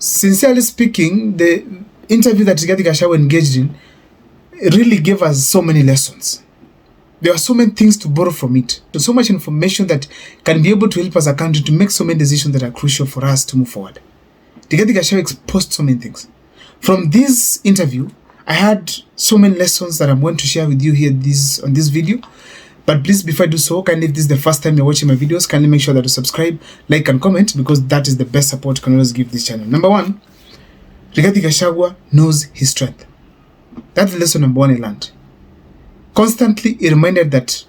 Sincerely speaking, the interview that Rigathi Gachagua engaged in really gave us so many lessons. There are so many things to borrow from it. There's so much information that can be able to help us as a country to make so many decisions that are crucial for us to move forward. Rigathi Gachagua exposed so many things. From this interview, I had so many lessons that I'm going to share with you here on this video. But please, before I do so, kindly, if this is the first time you're watching my videos, kindly make sure that you subscribe, like, and comment, because that is the best support you can always give this channel. Number one, Rigathi Gachagua knows his strength. That's lesson number one I learned. Constantly, he reminded that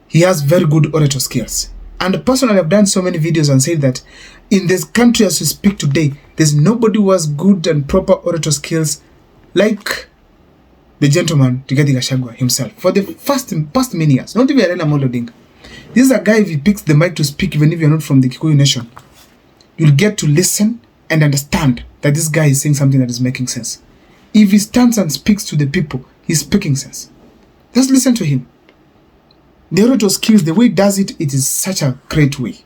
he has very good orator skills. And personally, I've done so many videos and said that in this country as we speak today, there's nobody who has good and proper orator skills like the gentleman Rigathi Gachagua himself. For the past many years, not even Raila Amolo Odinga. This is a guy, if he picks the mic to speak, even if you're not from the Kikuyu nation, you'll get to listen and understand that this guy is saying something that is making sense. If he stands and speaks to the people, he's speaking sense. Just listen to him. The orator skills, the way he does it, it is such a great way.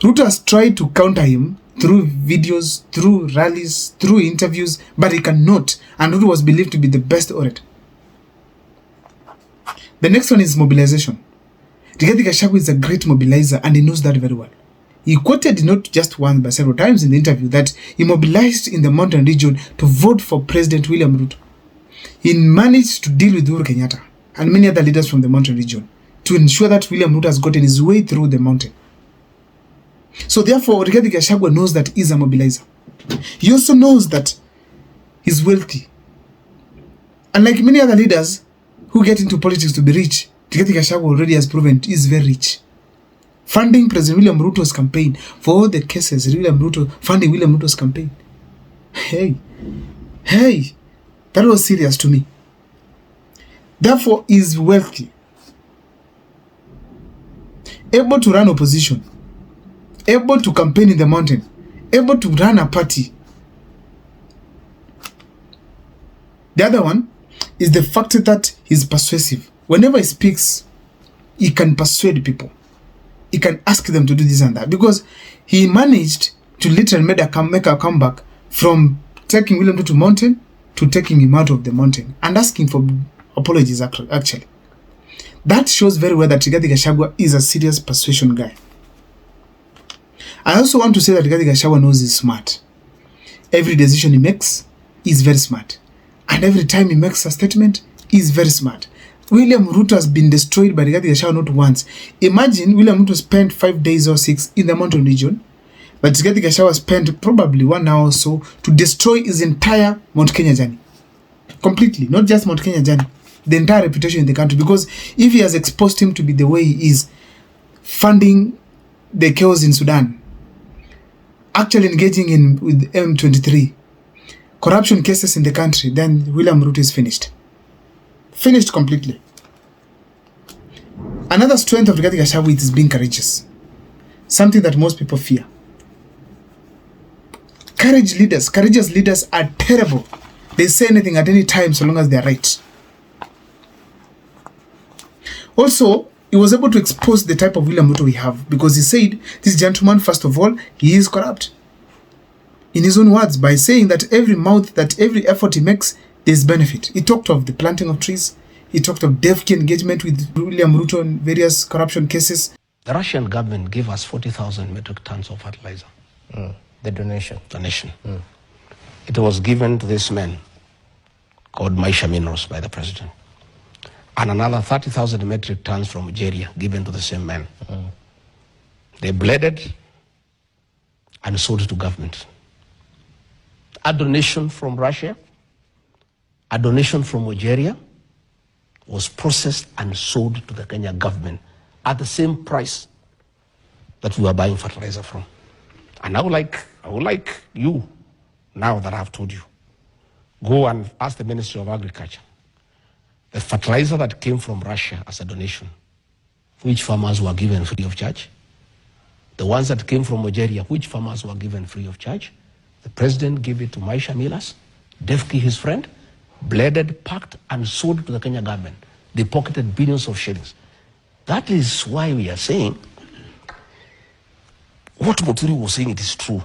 Ruto has tried to counter him through videos, through rallies, through interviews, but he cannot. And Ruto was believed to be the best orator. The next one is mobilization. Rigathi Gachagua is a great mobilizer, and he knows that very well. He quoted not just once but several times in the interview that he mobilized in the mountain region to vote for President William Ruto. He managed to deal with Uhuru Kenyatta and many other leaders from the mountain region to ensure that William Ruto has gotten his way through the mountain. So therefore, Rigathi Gachagua knows that he's a mobilizer. He also knows that he's wealthy. Unlike many other leaders who get into politics to be rich, Rigathi Gachagua already has proven he's very rich. Funding President William Ruto's campaign for all the cases, funding William Ruto's campaign. Hey, that was serious to me. Therefore, he's wealthy, able to run opposition, able to campaign in the mountain, able to run a party. The other one is the fact that he's persuasive. Whenever he speaks, he can persuade people. He can ask them to do this and that, because he managed to literally make a comeback from taking William Ruto to mountain to taking him out of the mountain and asking for apologies actually. That shows very well that Rigathi Gachagua is a serious persuasion guy. I also want to say that Rigathi Gachagua knows he's smart. Every decision he makes is very smart. And every time he makes a statement, he's very smart. William Ruto has been destroyed by Rigathi Gachagua not once. Imagine William Ruto spent 5 days or 6 in the mountain region, but Rigathi Gachagua spent probably 1 hour or so to destroy his entire Mount Kenya journey. Completely, not just Mount Kenya journey, the entire reputation in the country. Because if he has exposed him to be the way he is, funding the chaos in Sudan, actually engaging in with M23, corruption cases in the country, then William Ruto is finished. Finished completely. Another strength of Rigathi Gachagua is being courageous. Something that most people fear. Courageous leaders are terrible. They say anything at any time so long as they are right. Also, he was able to expose the type of William Ruto we have, because he said, this gentleman, first of all, he is corrupt. In his own words, by saying that every effort he makes, there's benefit. He talked of the planting of trees. He talked of DEFC engagement with William Ruto in various corruption cases. The Russian government gave us 40,000 metric tons of fertilizer. The donation. It was given to this man called Maisha Minerals by the president. And another 30,000 metric tons from Algeria given to the same man. They blended and sold it to government. A donation from Russia, a donation from Algeria was processed and sold to the Kenya government at the same price that we were buying fertilizer from. And I would like you, now that I've told you, go and ask the Ministry of Agriculture, the fertilizer that came from Russia as a donation, which farmers were given free of charge? The ones that came from Algeria, which farmers were given free of charge? The president gave it to Maisha Millers, Defki, his friend, blended, packed, and sold to the Kenya government. They pocketed billions of shillings. That is why we are saying what Muturi was saying, it is true.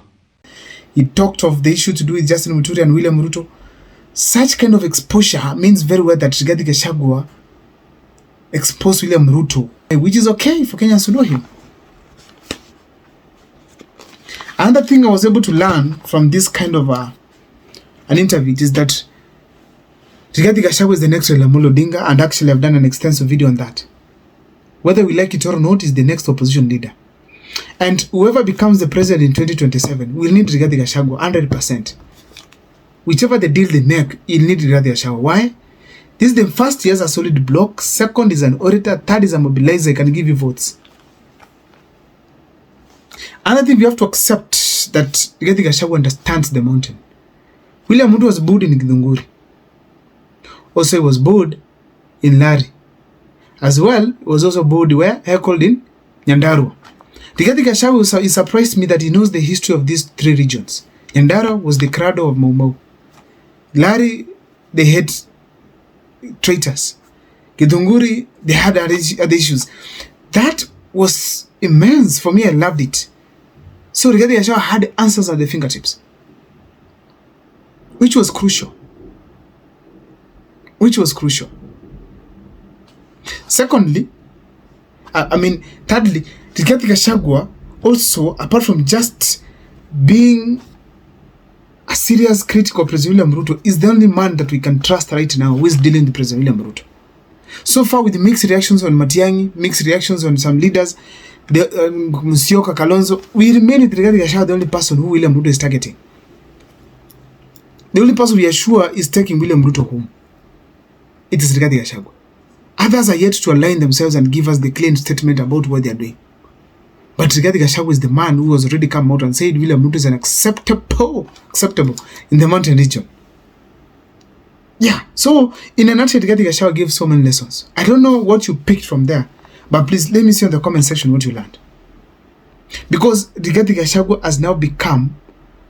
He talked of the issue to do with Justin Muturi and William Ruto. Such kind of exposure means very well that Rigathi Gachagua exposed William Ruto, which is okay for Kenyans to know him. Another thing I was able to learn from this kind of an interview is that Rigathi Gachagua is the next Raila Amolo Odinga, and actually I've done an extensive video on that. Whether we like it or not, is the next opposition leader. And whoever becomes the president in 2027 will need Rigathi Gachagua 100%. Whichever the deal they make, you'll need Rigathi Gachagua. Why? This is the first year as a solid block, second is an orator, third is a mobilizer, can give you votes. Another thing we have to accept that Rigathi Gachagua understands the mountain. William Ruto was born in Githunguri. Also he was born in Lari. As well, he was also born where? Heckled in Nyandarua. Rigathi Gachagua, it surprised me that he knows the history of these three regions. Nyandarua was the cradle of Mau Mau. Lari, they had traitors. Githunguri, they had other issues. That was immense for me. I loved it. So Rigathi Gachagua had answers at the fingertips, which was crucial. Secondly, thirdly, Rigathi Gachagua also, apart from just being a serious critical of President William Ruto, is the only man that we can trust right now who is dealing with President William Ruto. So far, with mixed reactions on Matiang'i, mixed reactions on some leaders, Musyoka, Kalonzo, we remain with Rigathi Gachagua the only person who William Ruto is targeting. The only person we are sure is taking William Ruto home. It is Rigathi Gachagua. Others are yet to align themselves and give us the clean statement about what they are doing. But Rigathi Gachagua is the man who has already come out and said William Ruto is acceptable in the mountain region. Yeah, so in a nutshell, Rigathi Gachagua gives so many lessons. I don't know what you picked from there, but please let me see in the comment section what you learned. Because Rigathi Gachagua has now become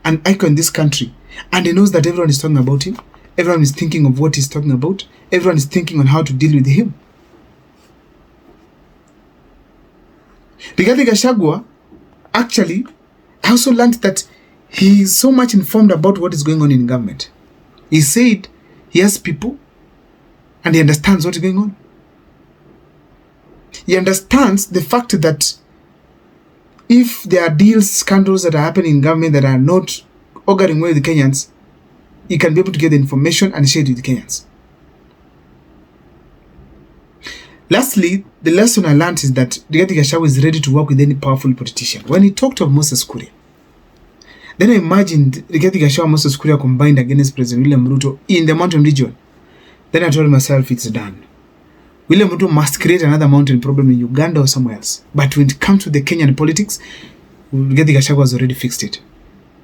an icon in this country, and he knows that everyone is talking about him, everyone is thinking of what he's talking about, everyone is thinking on how to deal with him. Rigathi Gachagua, actually, I also learned that he is so much informed about what is going on in government. He said he has people and he understands what is going on. He understands the fact that if there are deals, scandals that are happening in government that are not auguring well with the Kenyans, he can be able to get the information and share it with the Kenyans. Lastly, the lesson I learned is that Rigathi Gachagua is ready to work with any powerful politician. When he talked of Moses Kuria, then I imagined Rigathi Gachagua and Moses Kuria combined against President William Ruto in the mountain region. Then I told myself, it's done. William Ruto must create another mountain problem in Uganda or somewhere else. But when it comes to the Kenyan politics, Rigathi Gachagua has already fixed it.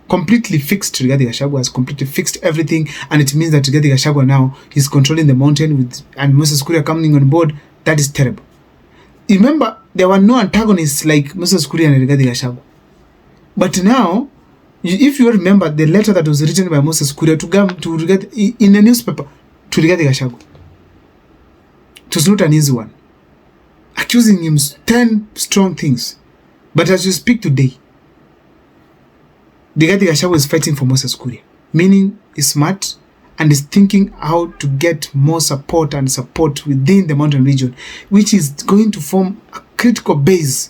Completely fixed. Rigathi Gachagua has completely fixed everything, and it means that Rigathi Gachagua now is controlling the mountain and Moses Kuria coming on board. That is terrible. Remember, there were no antagonists like Moses Kuria and Rigathi Gachagua. But now, if you remember the letter that was written by Moses Kuria to Rigathi in a newspaper to Rigathi Gachagua, it was not an easy one, accusing him 10 strong things. But as you speak today, Rigathi Gachagua is fighting for Moses Kuria, meaning he's smart and is thinking how to get more support within the mountain region, which is going to form a critical base,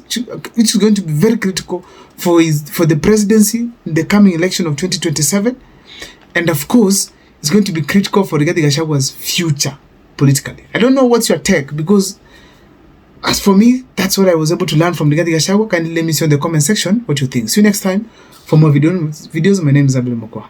which is going to be very critical for the presidency in the coming election of 2027. And of course, it's going to be critical for Rigathi Gachagua's future politically. I don't know what's your take, because as for me, that's what I was able to learn from Rigathi Gachagua. Kindly let me see in the comment section what you think. See you next time for more videos. My name is Abel Mokwa.